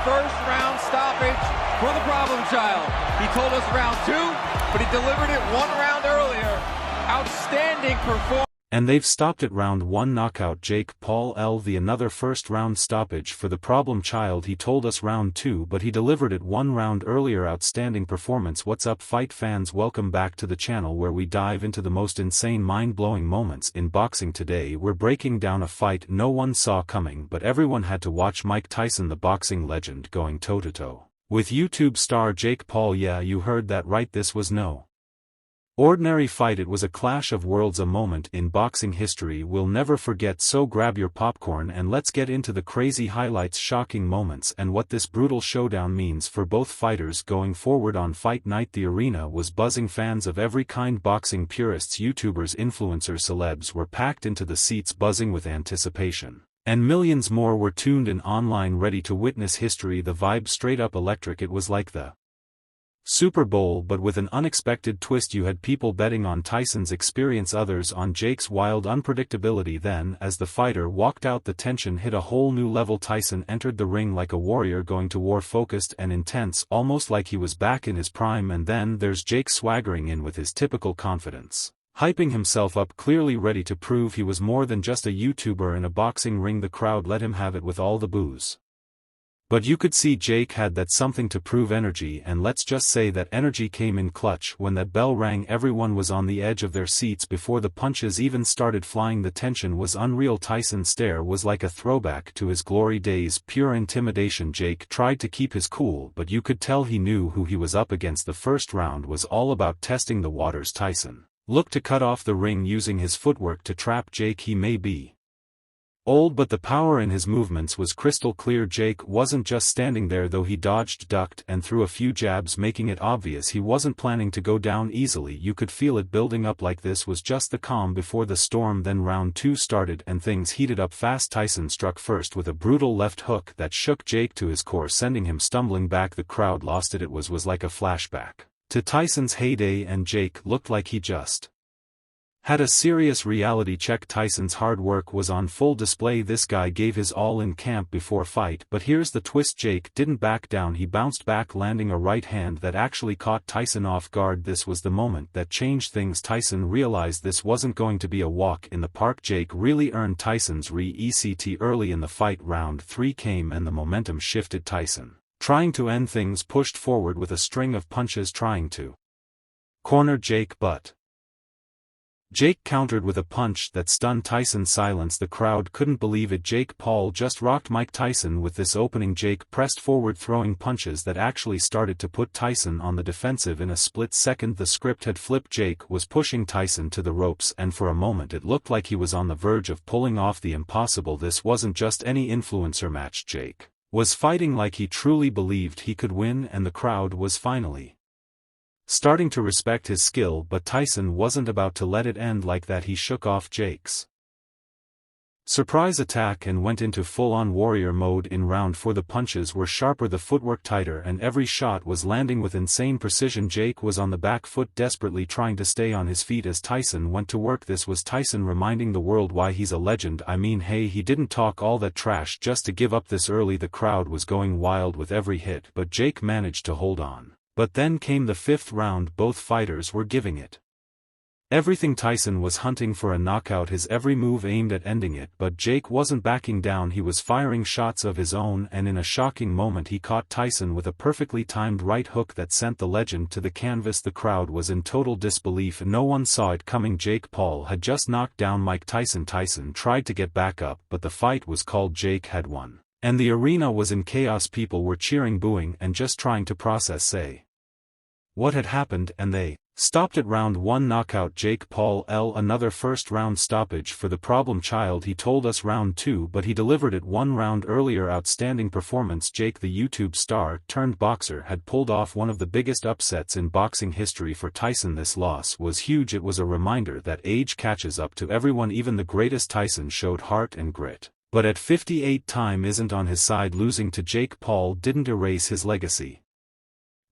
first round stoppage for the problem child. He told us round 2, but he delivered it 1 round earlier. Outstanding performance. And they've stopped at round 1 knockout Jake Paul the another first round stoppage for the problem child. He told us round 2, but he delivered it 1 round earlier. Outstanding performance. What's up, fight fans? Welcome back to the channel where we dive into the most insane, mind-blowing moments in boxing. Today we're breaking down a fight no one saw coming, but everyone had to watch. Mike Tyson, the boxing legend, going toe-to-toe with YouTube star Jake Paul. Yeah, you heard that right, this was no ordinary fight. It was a clash of worlds, a moment in boxing history we'll never forget. So grab your popcorn and let's get into the crazy highlights, shocking moments, and what this brutal showdown means for both fighters going forward. On fight night, the arena was buzzing. Fans of every kind, boxing purists, YouTubers, influencers, celebs were packed into the seats, buzzing with anticipation. And millions more were tuned in online, ready to witness history. The vibe straight up electric. It was like the Super Bowl, but with an unexpected twist. You had people betting on Tyson's experience, others on Jake's wild unpredictability. Then, as the fighter walked out, the tension hit a whole new level. Tyson entered the ring like a warrior going to war, focused and intense, almost like he was back in his prime. And then there's Jake swaggering in with his typical confidence, hyping himself up, clearly ready to prove he was more than just a YouTuber in a boxing ring. The crowd let him have it with all the boos, but you could see Jake had that something to prove energy, and let's just say that energy came in clutch. When that bell rang, everyone was on the edge of their seats before the punches even started flying. The tension was unreal. Tyson's stare was like a throwback to his glory days, pure intimidation. Jake tried to keep his cool, but you could tell he knew who he was up against. The first round was all about testing the waters. Tyson looked to cut off the ring, using his footwork to trap Jake. He may be old, but the power in his movements was crystal clear. Jake wasn't just standing there though. He dodged, ducked, and threw a few jabs, making it obvious he wasn't planning to go down easily. You could feel it building up, like this was just the calm before the storm. Then round 2 started and things heated up fast. Tyson struck first with a brutal left hook that shook Jake to his core, sending him stumbling back. The crowd lost it. It was like a flashback to Tyson's heyday, and Jake looked like he just had a serious reality check. Tyson's hard work was on full display. This guy gave his all in camp before fight, but here's the twist. Jake didn't back down. He bounced back, landing a right hand that actually caught Tyson off guard. This was the moment that changed things. Tyson realized this wasn't going to be a walk in the park. Jake really earned Tyson's respect early in the fight. Round 3 came and the momentum shifted. Tyson, trying to end things, pushed forward with a string of punches, trying to corner Jake, but Jake countered with a punch that stunned Tyson's silence. The crowd couldn't believe it. Jake Paul just rocked Mike Tyson with this opening. Jake pressed forward, throwing punches that actually started to put Tyson on the defensive. In a split second the script had flipped. Jake was pushing Tyson to the ropes, and for a moment it looked like he was on the verge of pulling off the impossible. This wasn't just any influencer match. Jake was fighting like he truly believed he could win, and the crowd was finally starting to respect his skill. But Tyson wasn't about to let it end like that. He shook off Jake's surprise attack and went into full-on warrior mode. In round 4 the punches were sharper, the footwork tighter, and every shot was landing with insane precision. Jake was on the back foot, desperately trying to stay on his feet as Tyson went to work. This was Tyson reminding the world why he's a legend. I mean, hey, he didn't talk all that trash just to give up this early. The crowd was going wild with every hit, but Jake managed to hold on. But then came the 5th round. Both fighters were giving it everything. Tyson was hunting for a knockout, his every move aimed at ending it, but Jake wasn't backing down. He was firing shots of his own, and in a shocking moment he caught Tyson with a perfectly timed right hook that sent the legend to the canvas. The crowd was in total disbelief. No one saw it coming. Jake Paul had just knocked down Mike Tyson. Tyson tried to get back up, but the fight was called. Jake had won, and the arena was in chaos. People were cheering, booing, and just trying to process what had happened, and they stopped at round 1 knockout Jake Paul another first round stoppage for the problem child. He told us round 2, but he delivered it 1 round earlier. Outstanding performance. Jake, the YouTube star turned boxer, had pulled off one of the biggest upsets in boxing history. For Tyson this loss was huge. It was a reminder that age catches up to everyone, even the greatest. Tyson showed heart and grit, but at 58 time isn't on his side. Losing to Jake Paul didn't erase his legacy,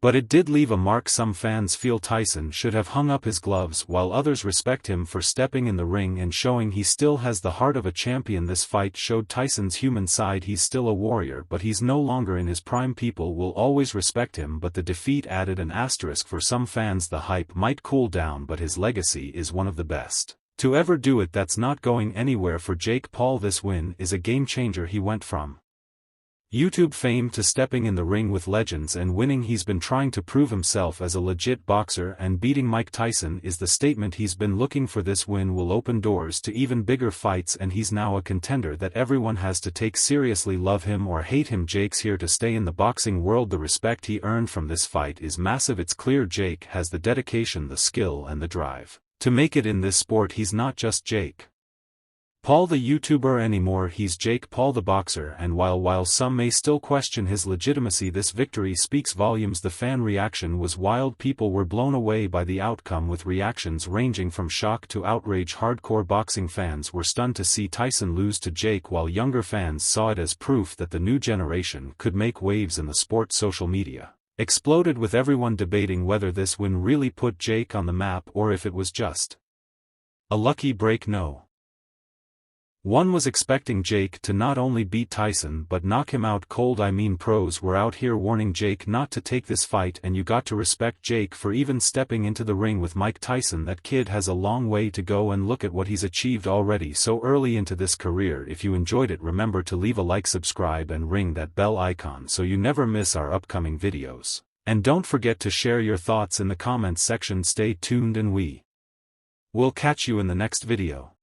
But it did leave a mark. Some fans feel Tyson should have hung up his gloves, while others respect him for stepping in the ring and showing he still has the heart of a champion. This fight showed Tyson's human side. He's still a warrior, but he's no longer in his prime. People will always respect him, but the defeat added an asterisk for some fans. The hype might cool down, but his legacy is one of the best to ever do it. That's not going anywhere for Jake Paul. This win is a game changer. He went from YouTube fame to stepping in the ring with legends and winning. He's been trying to prove himself as a legit boxer, and beating Mike Tyson is the statement he's been looking for. This win will open doors to even bigger fights, and he's now a contender that everyone has to take seriously. Love him or hate him, Jake's here to stay in the boxing world. The respect he earned from this fight is massive. It's clear Jake has the dedication, the skill and the drive to make it in this sport. He's not just Jake Paul the YouTuber anymore, he's Jake Paul the boxer. And while some may still question his legitimacy, this victory speaks volumes. The fan reaction was wild. People were blown away by the outcome, with reactions ranging from shock to outrage. Hardcore boxing fans were stunned to see Tyson lose to Jake, while younger fans saw it as proof that the new generation could make waves in the sport. Social media exploded, with everyone debating whether this win really put Jake on the map or if it was just a lucky break. No one was expecting Jake to not only beat Tyson but knock him out cold. I mean, pros were out here warning Jake not to take this fight, and you got to respect Jake for even stepping into the ring with Mike Tyson. That kid has a long way to go, and look at what he's achieved already so early into this career. If you enjoyed it, remember to leave a like, subscribe and ring that bell icon so you never miss our upcoming videos. And don't forget to share your thoughts in the comments section. Stay tuned and we will catch you in the next video.